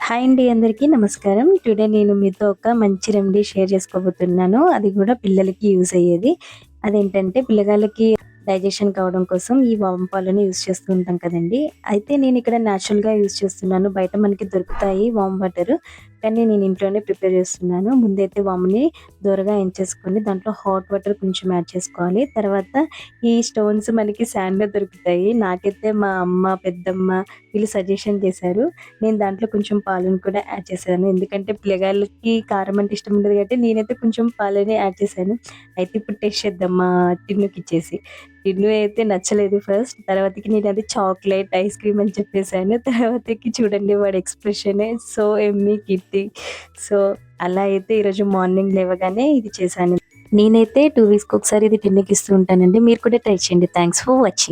Hi అండి, అందరికీ నమస్కారం. టుడే నేను మీతో ఒక మంచి రెమెడీ షేర్ చేసుకోబోతున్నాను. అది కూడా పిల్లలకి యూజ్ అయ్యేది. అదేంటంటే పిల్లగాళ్ళకి డైజెషన్ కావడం కోసం ఈ వాము పాలను యూజ్ చేస్తూ ఉంటాం కదండీ! అయితే నేను ఇక్కడ నేచురల్‌గా యూజ్ చేస్తున్నాను. బయట మనకి దొరుకుతాయి వామ్ వాటరు. కానీ నేను ఇంట్లోనే ప్రిపేర్ చేస్తున్నాను. ముందైతే వాముని దోరగా ఎంచేసుకొని దాంట్లో హాట్ వాటర్ కొంచెం యాడ్ చేసుకోవాలి. తర్వాత ఈ స్టోన్స్ మనకి శాండ్‌లో దొరుకుతాయి. నాకైతే మా అమ్మ, పెద్దమ్మ వీళ్ళు సజెషన్ చేశారు. నేను దాంట్లో కొంచెం పాలను కూడా యాడ్ చేశాను. ఎందుకంటే పిల్లగాళ్ళకి కారం అంటే ఇష్టం ఉండదు కాబట్టి నేనైతే కొంచెం పాలని యాడ్ చేశాను. అయితే ఇప్పుడు టేస్ట్ చేద్దాం మా టిన్నుకిచ్చేసి. టిన్ను అయితే నచ్చలేదు ఫస్ట్. తర్వాతకి నేనది చాక్లేట్, ఐస్ క్రీమ్ అని చెప్పేసాను. తర్వాతకి చూడండి వాడి ఎక్స్‌ప్రెషనే సో యమ్మీ కిట్టి. సో అలా అయితే ఈరోజు మార్నింగ్ లేవగానే ఇది చేశాను. నేనైతే 2 వీక్స్‌కి ఒకసారి ఇది టిన్నుకిస్తూ ఉంటానండి. మీరు కూడా ట్రై చేయండి. Thanks for watching.